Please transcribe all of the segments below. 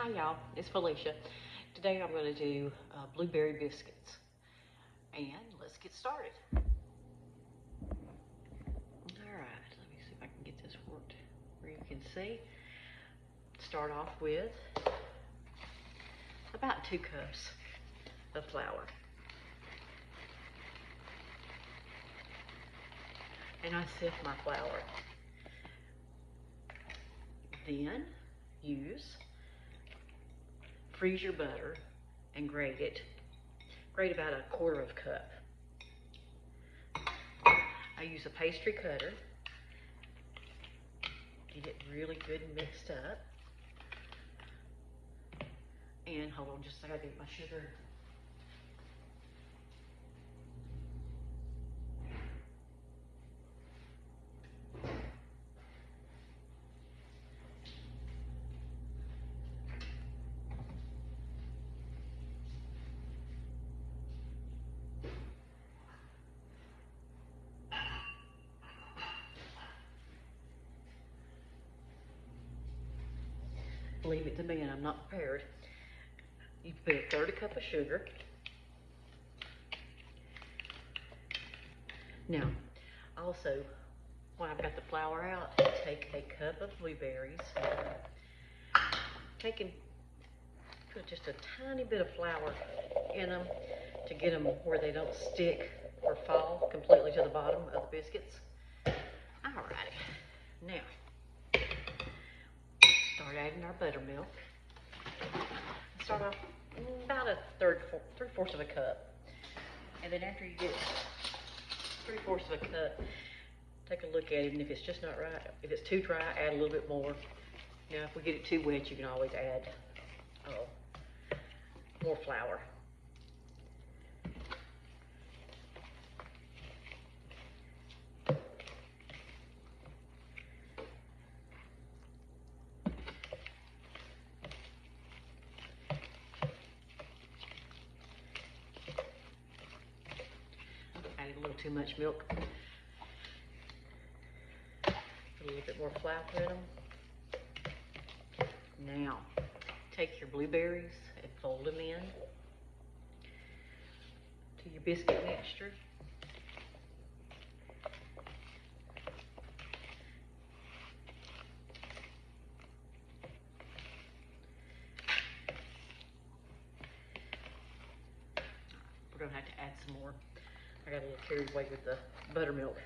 Hi y'all, it's Felicia. Today I'm going to do blueberry biscuits, and let's get started. Alright, let me see if I can get this worked where you can see. Start off with about 2 cups of flour. And I sift my flour. Then freeze your butter and grate it. Grate about 1/4 cup. I use a pastry cutter. Get it really good and mixed up. And hold on just a second, I gotta get my sugar. Leave it to me, and I'm not prepared. You put 1/3 cup of sugar. Now, also, when I've got the flour out, take a cup of blueberries. Put just a tiny bit of flour in them to get them where they don't stick or fall completely to the bottom of the biscuits. Alrighty, now, start adding our buttermilk. Start off about 3/4 of a cup. And then after you get 3/4 of a cup, take a look at it, and if it's just not right, if it's too dry, add a little bit more. Now, if we get it too wet, you can always add more flour. Added a little too much milk. Put a little bit more flour in them. Now, take your blueberries and fold them in to your biscuit mixture. We're gonna have to add some more. I got a little carried away with the buttermilk.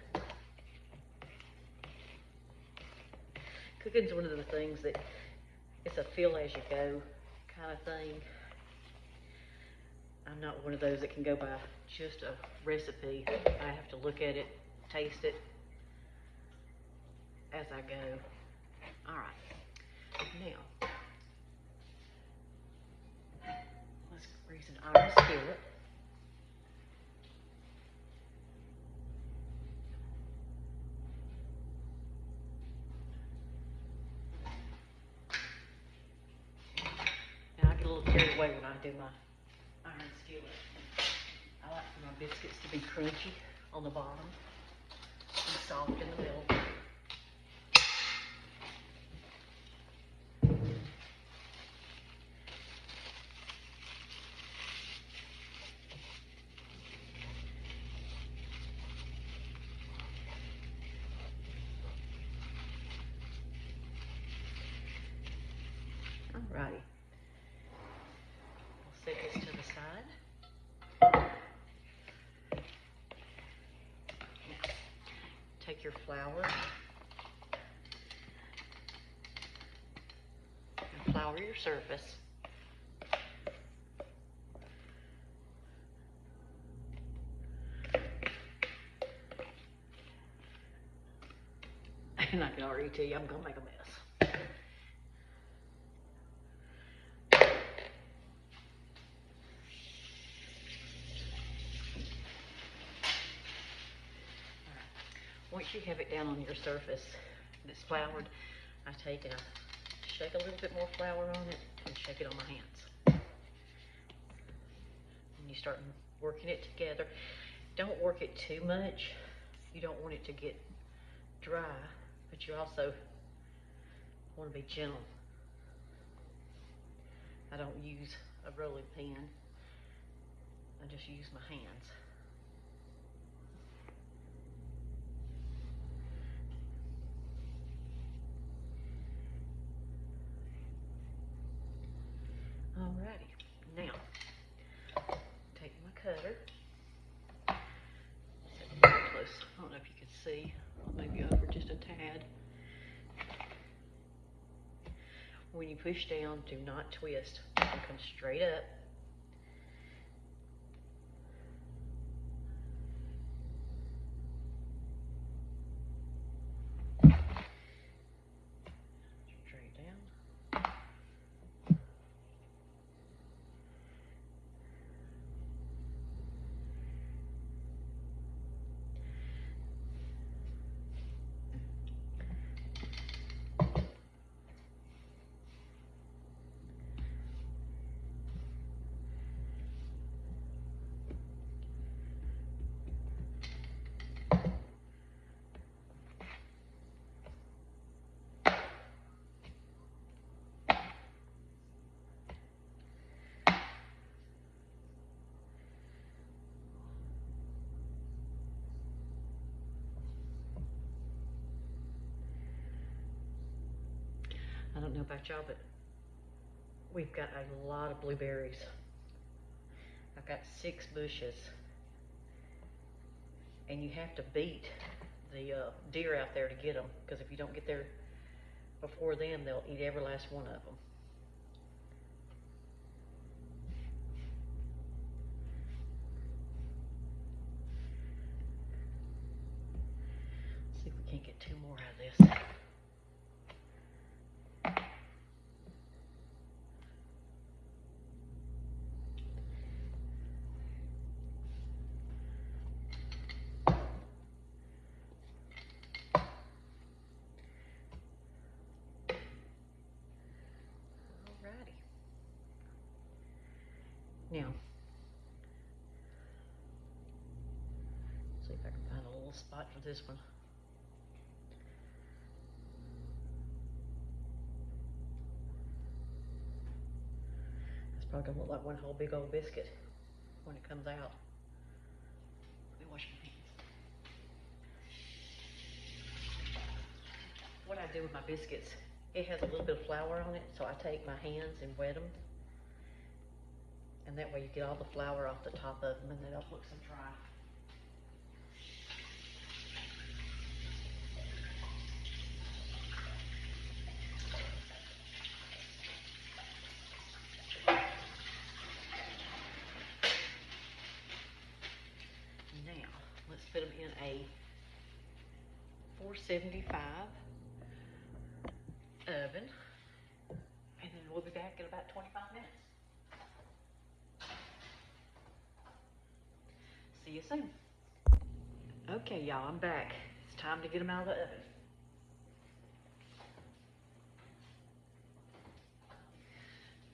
Cooking's one of the things that it's a feel as you go kind of thing. I'm not one of those that can go by just a recipe. I have to look at it, taste it as I go. All right, now let's grease an iron skillet. Now I get a little carried away when I do my iron skillet. I like for my biscuits to be crunchy on the bottom and soft in the middle. Alrighty. We'll set this to the side. Now, take your flour and flour your surface. And I can already tell you I'm gonna make a mess. Once you have it down on your surface that's floured, I take and I shake a little bit more flour on it and shake it on my hands. And you start working it together. Don't work it too much. You don't want it to get dry, but you also want to be gentle. I don't use a rolling pin. I just use my hands. Alrighty, now take my cutter. Set it real close. I don't know if you can see, maybe over just a tad. When you push down, do not twist. You can come straight up. Straight down. I don't know about y'all, but we've got a lot of blueberries. I've got 6 bushes. And you have to beat the deer out there to get them, because if you don't get there before them, they'll eat every last one of them. See if we can't get 2 more out of this. Alrighty. Now, see if I can find a little spot for this one. It's probably gonna look like one whole big old biscuit when it comes out. Let me wash my hands. What I do with my biscuits, it has a little bit of flour on it, so I take my hands and wet them. And that way you get all the flour off the top of them, and then I'll look some dry. Now, let's put them in a 475 oven, and then we'll be back in about 25 minutes. See you soon. Okay, y'all, I'm back. It's time to get them out of the oven.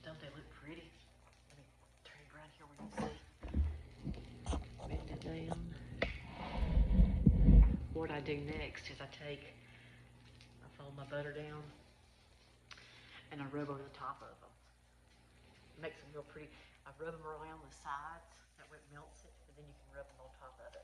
Don't they look pretty? Let me turn it around here where you can see. Bend it down. What I do next is I fold my butter down and I rub over the top of them. It makes them real pretty. I rub them around the sides, that way it melts it, and then you can rub them on top of it.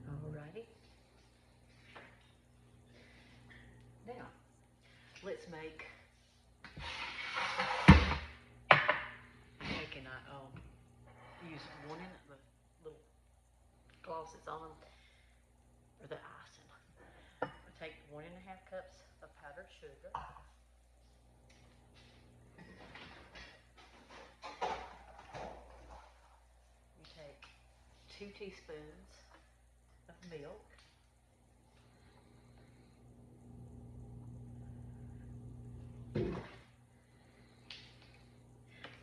Alrighty. Now, let's make, I use one in the little gloss that's on or the icing. I take 1.5 cups of powdered sugar. You take 2 teaspoons of milk.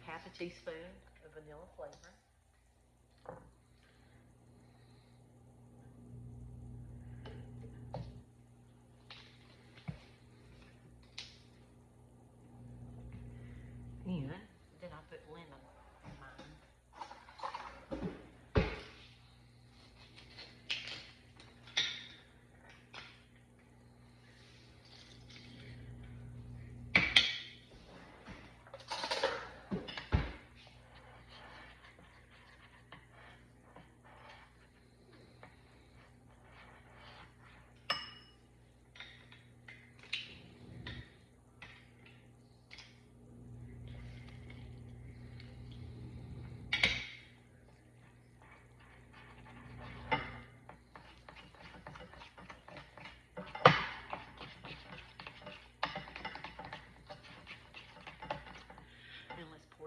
Half a teaspoon of vanilla flavor. And then I put lemon.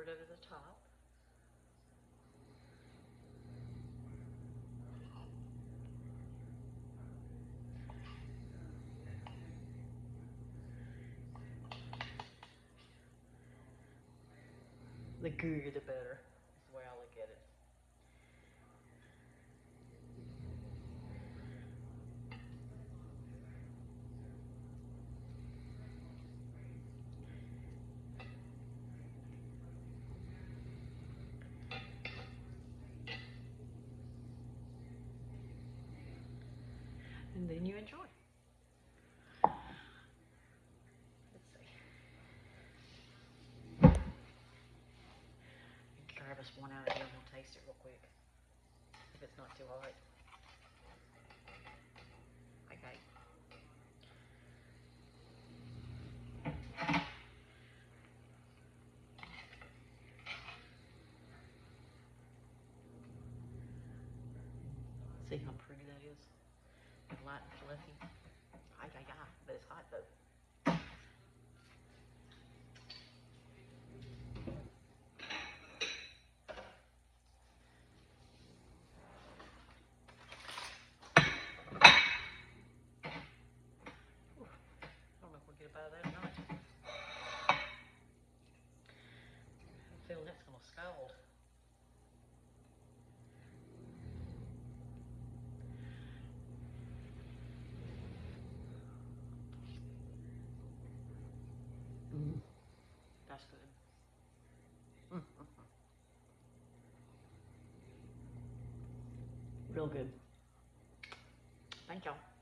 it over the top. The gooier the better, is the way I look at it. And then you enjoy. Let's see. Grab us one out of here and we'll taste it real quick. If it's not too hot. Okay. See how pretty that is? Light and fluffy. But it's hot though. Get up out of that or not. I feel that's gonna scald. That's good. Real good. Thank y'all.